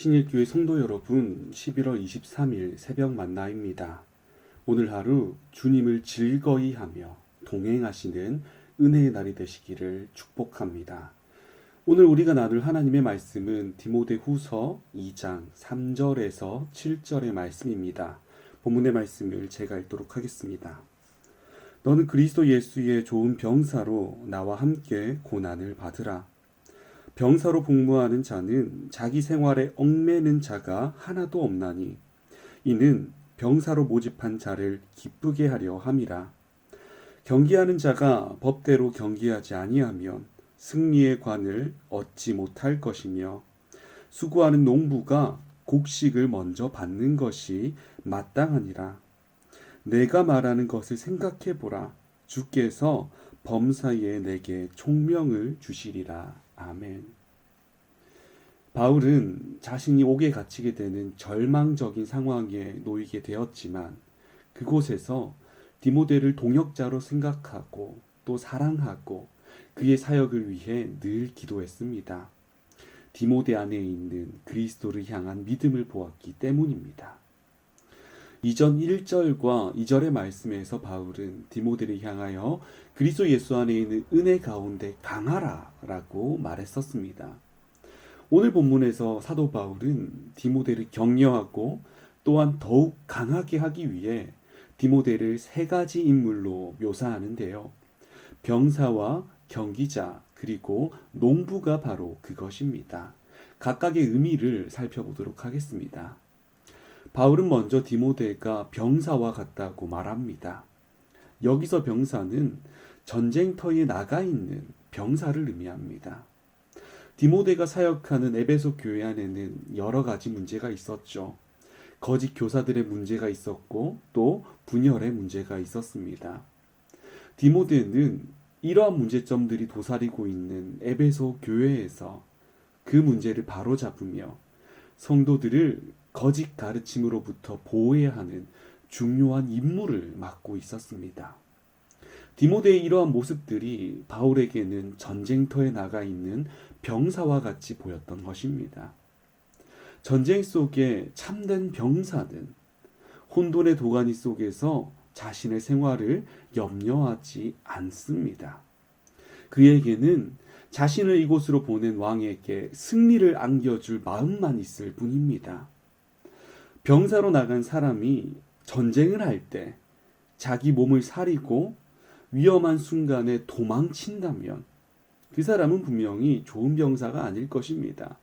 신일교회 성도 여러분, 11월 23일 새벽 만나입니다. 오늘 하루 주님을 즐거이 하며 동행하시는 은혜의 날이 되시기를 축복합니다. 오늘 우리가 나눌 하나님의 말씀은 디모데후서 2장 3절에서 7절의 말씀입니다. 본문의 말씀을 제가 읽도록 하겠습니다. 너는 그리스도 예수의 좋은 병사로 나와 함께 고난을 받으라. 병사로 복무하는 자는 자기 생활에 얽매는 자가 하나도 없나니 이는 병사로 모집한 자를 기쁘게 하려 함이라. 경기하는 자가 법대로 경기하지 아니하면 승리의 관을 얻지 못할 것이며 수고하는 농부가 곡식을 먼저 받는 것이 마땅하니라. 내가 말하는 것을 생각해 보라. 주께서 범사에 내게 총명을 주시리라. 아멘. 바울은 자신이 옥에 갇히게 되는 절망적인 상황에 놓이게 되었지만 그곳에서 디모데를 동역자로 생각하고 또 사랑하고 그의 사역을 위해 늘 기도했습니다. 디모데 안에 있는 그리스도를 향한 믿음을 보았기 때문입니다. 이전 1절과 2절의 말씀에서 바울은 디모데를 향하여 그리스도 예수 안에 있는 은혜 가운데 강하라 라고 말했었습니다. 오늘 본문에서 사도 바울은 디모데를 격려하고 또한 더욱 강하게 하기 위해 디모데를 세 가지 인물로 묘사하는데요. 병사와 경기자 그리고 농부가 바로 그것입니다. 각각의 의미를 살펴보도록 하겠습니다. 바울은 먼저 디모데가 병사와 같다고 말합니다. 여기서 병사는 전쟁터에 나가 있는 병사를 의미합니다. 디모데가 사역하는 에베소 교회 안에는 여러 가지 문제가 있었죠. 거짓 교사들의 문제가 있었고 또 분열의 문제가 있었습니다. 디모데는 이러한 문제점들이 도사리고 있는 에베소 교회에서 그 문제를 바로잡으며 성도들을 거짓 가르침으로부터 보호해야 하는 중요한 임무를 맡고 있었습니다. 디모데의 이러한 모습들이 바울에게는 전쟁터에 나가 있는 병사와 같이 보였던 것입니다. 전쟁 속에 참된 병사는 혼돈의 도가니 속에서 자신의 생활을 염려하지 않습니다. 그에게는 자신을 이곳으로 보낸 왕에게 승리를 안겨줄 마음만 있을 뿐입니다. 병사로 나간 사람이 전쟁을 할 때 자기 몸을 사리고 위험한 순간에 도망친다면 그 사람은 분명히 좋은 병사가 아닐 것입니다.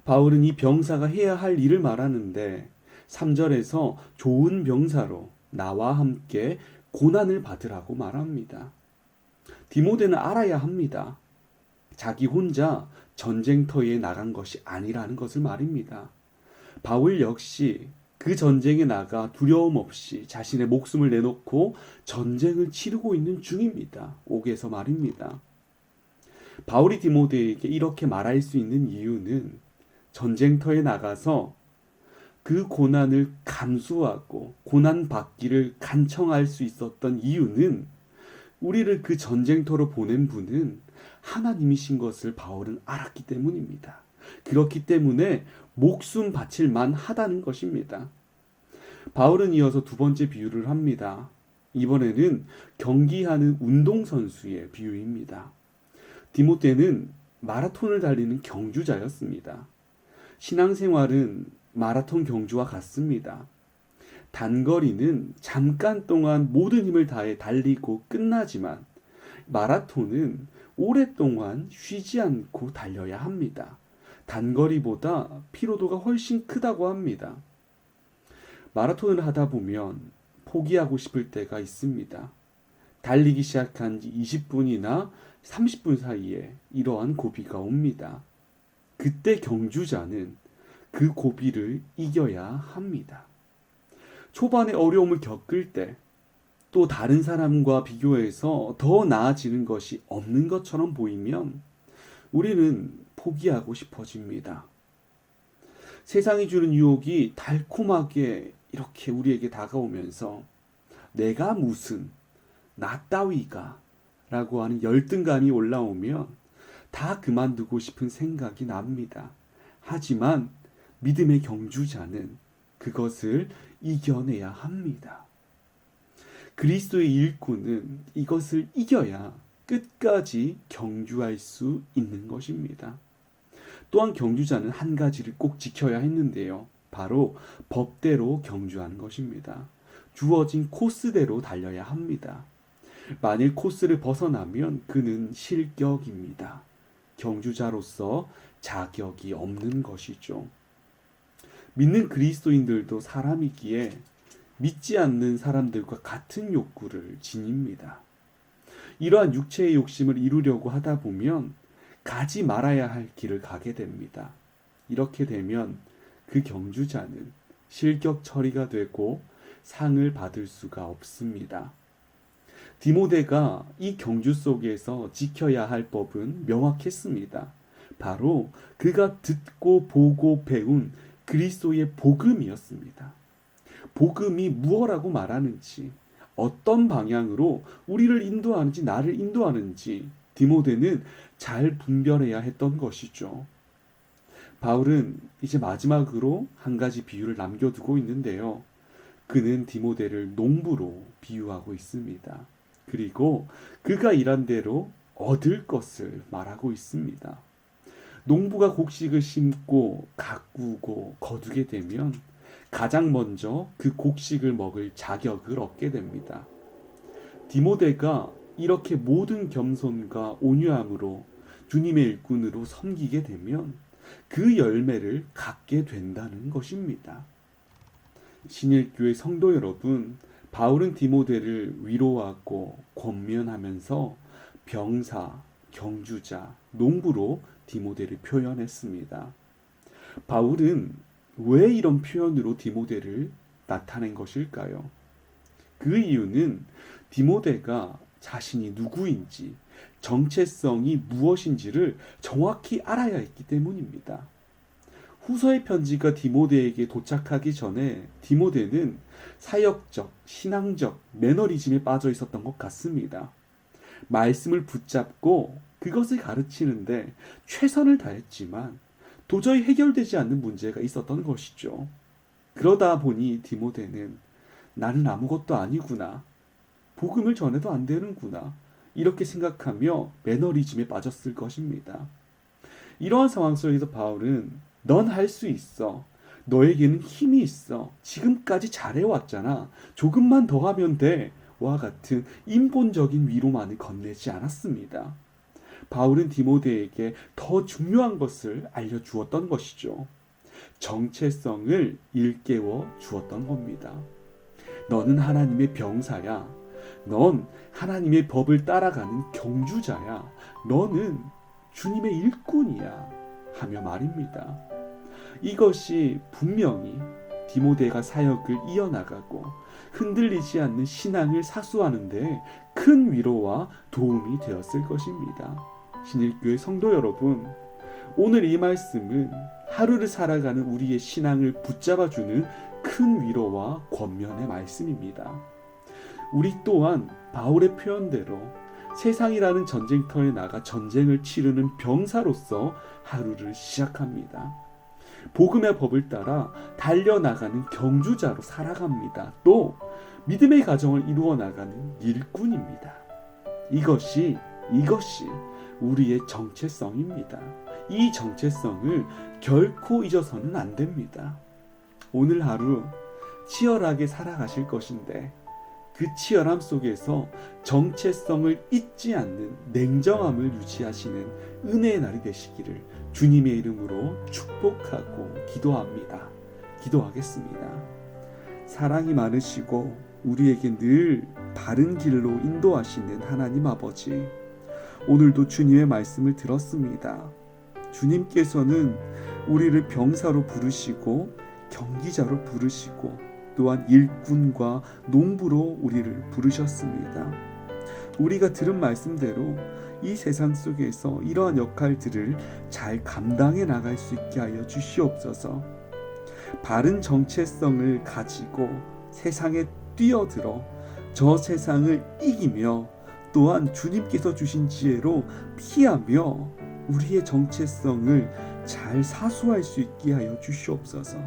바울은 이 병사가 해야 할 일을 말하는데 3절에서 좋은 병사로 나와 함께 고난을 받으라고 말합니다. 디모데는 알아야 합니다. 자기 혼자 전쟁터에 나간 것이 아니라는 것을 말입니다. 바울 역시 그 전쟁에 나가 두려움 없이 자신의 목숨을 내놓고 전쟁을 치르고 있는 중입니다. 옥에서 말입니다. 바울이 디모데에게 이렇게 말할 수 있는 이유는 전쟁터에 나가서 그 고난을 감수하고 고난 받기를 간청할 수 있었던 이유는 우리를 그 전쟁터로 보낸 분은 하나님이신 것을 바울은 알았기 때문입니다. 그렇기 때문에 목숨 바칠 만하다는 것입니다. 바울은 이어서 두 번째 비유를 합니다. 이번에는 경기하는 운동선수의 비유입니다. 디모데는 마라톤을 달리는 경주자였습니다. 신앙생활은 마라톤 경주와 같습니다. 단거리는 잠깐 동안 모든 힘을 다해 달리고 끝나지만 마라톤은 오랫동안 쉬지 않고 달려야 합니다. 단거리보다 피로도가 훨씬 크다고 합니다. 마라톤을 하다 보면 포기하고 싶을 때가 있습니다. 달리기 시작한 지 20분이나 30분 사이에 이러한 고비가 옵니다. 그때 경주자는 그 고비를 이겨야 합니다. 초반에 어려움을 겪을 때 또 다른 사람과 비교해서 더 나아지는 것이 없는 것처럼 보이면 우리는 포기하고 싶어집니다. 세상이 주는 유혹이 달콤하게 이렇게 우리에게 다가오면서 내가 무슨 나 따위가 라고 하는 열등감이 올라오면 다 그만두고 싶은 생각이 납니다. 하지만 믿음의 경주자는 그것을 이겨내야 합니다. 그리스도의 일꾼은 이것을 이겨야 끝까지 경주할 수 있는 것입니다. 또한 경주자는 한 가지를 꼭 지켜야 했는데요. 바로 법대로 경주하는 것입니다. 주어진 코스대로 달려야 합니다. 만일 코스를 벗어나면 그는 실격입니다. 경주자로서 자격이 없는 것이죠. 믿는 그리스도인들도 사람이기에 믿지 않는 사람들과 같은 욕구를 지닙니다. 이러한 육체의 욕심을 이루려고 하다 보면 가지 말아야 할 길을 가게 됩니다. 이렇게 되면 그 경주자는 실격 처리가 되고 상을 받을 수가 없습니다. 디모데가 이 경주 속에서 지켜야 할 법은 명확했습니다. 바로 그가 듣고 보고 배운 그리스도의 복음이었습니다. 복음이 무엇라고 말하는지, 어떤 방향으로 우리를 인도하는지, 나를 인도하는지 디모데는 잘 분별해야 했던 것이죠. 바울은 이제 마지막으로 한 가지 비유를 남겨두고 있는데요. 그는 디모데를 농부로 비유하고 있습니다. 그리고 그가 일한 대로 얻을 것을 말하고 있습니다. 농부가 곡식을 심고 가꾸고 거두게 되면 가장 먼저 그 곡식을 먹을 자격을 얻게 됩니다. 디모데가 이렇게 모든 겸손과 온유함으로 주님의 일꾼으로 섬기게 되면 그 열매를 갖게 된다는 것입니다. 신일교회 성도 여러분, 바울은 디모데를 위로하고 권면하면서 병사, 경주자, 농부로 디모데를 표현했습니다. 바울은 왜 이런 표현으로 디모데를 나타낸 것일까요? 그 이유는 디모데가 자신이 누구인지, 정체성이 무엇인지를 정확히 알아야 했기 때문입니다. 후서의 편지가 디모데에게 도착하기 전에 디모데는 사역적, 신앙적, 매너리즘에 빠져 있었던 것 같습니다. 말씀을 붙잡고 그것을 가르치는데 최선을 다했지만 도저히 해결되지 않는 문제가 있었던 것이죠. 그러다 보니 디모데는 나는 아무것도 아니구나, 복음을 전해도 안 되는구나, 이렇게 생각하며 매너리즘에 빠졌을 것입니다. 이러한 상황 속에서 바울은 넌 할 수 있어, 너에게는 힘이 있어, 지금까지 잘해왔잖아, 조금만 더 하면 돼, 와 같은 인본적인 위로만을 건네지 않았습니다. 바울은 디모데에게 더 중요한 것을 알려주었던 것이죠. 정체성을 일깨워 주었던 겁니다. 너는 하나님의 병사야. 넌 하나님의 법을 따라가는 경주자야. 너는 주님의 일꾼이야. 하며 말입니다. 이것이 분명히 디모데가 사역을 이어나가고 흔들리지 않는 신앙을 사수하는 데 큰 위로와 도움이 되었을 것입니다. 신일교회 성도 여러분, 오늘 이 말씀은 하루를 살아가는 우리의 신앙을 붙잡아주는 큰 위로와 권면의 말씀입니다. 우리 또한 바울의 표현대로 세상이라는 전쟁터에 나가 전쟁을 치르는 병사로서 하루를 시작합니다. 복음의 법을 따라 달려나가는 경주자로 살아갑니다. 또 믿음의 가정을 이루어 나가는 일꾼입니다. 이것이 우리의 정체성입니다. 이 정체성을 결코 잊어서는 안 됩니다. 오늘 하루 치열하게 살아가실 것인데 그 치열함 속에서 정체성을 잊지 않는 냉정함을 유지하시는 은혜의 날이 되시기를 주님의 이름으로 축복하고 기도합니다. 기도하겠습니다. 사랑이 많으시고 우리에게 늘 바른 길로 인도하시는 하나님 아버지, 오늘도 주님의 말씀을 들었습니다. 주님께서는 우리를 병사로 부르시고 경기자로 부르시고 또한 일꾼과 농부로 우리를 부르셨습니다. 우리가 들은 말씀대로 이 세상 속에서 이러한 역할들을 잘 감당해 나갈 수 있게 하여 주시옵소서. 바른 정체성을 가지고 세상에 뛰어들어 저 세상을 이기며 또한 주님께서 주신 지혜로 피하며 우리의 정체성을 잘 사수할 수 있게 하여 주시옵소서.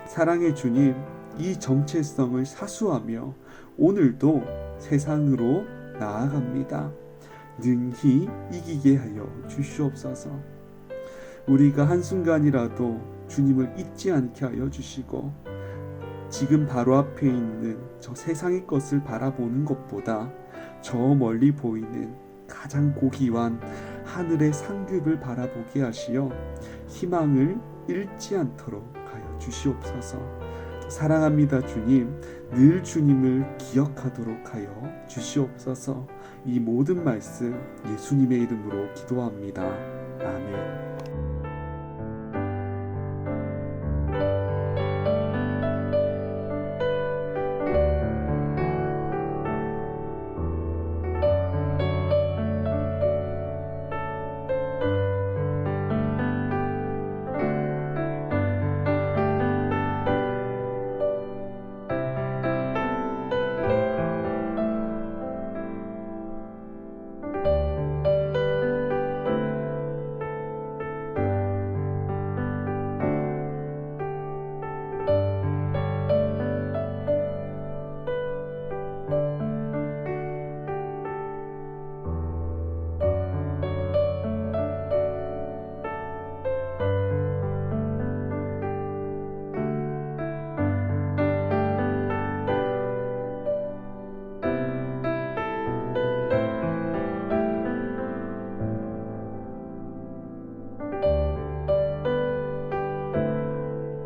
사랑의 주님, 이 정체성을 사수하며 오늘도 세상으로 나아갑니다. 능히 이기게 하여 주시옵소서. 우리가 한순간이라도 주님을 잊지 않게 하여 주시고 지금 바로 앞에 있는 저 세상의 것을 바라보는 것보다 저 멀리 보이는 가장 고귀한 하늘의 상급을 바라보게 하시어 희망을 잃지 않도록 하여 주시옵소서. 사랑합니다 주님. 늘 주님을 기억하도록 하여 주시옵소서. 이 모든 말씀 예수님의 이름으로 기도합니다. 아멘.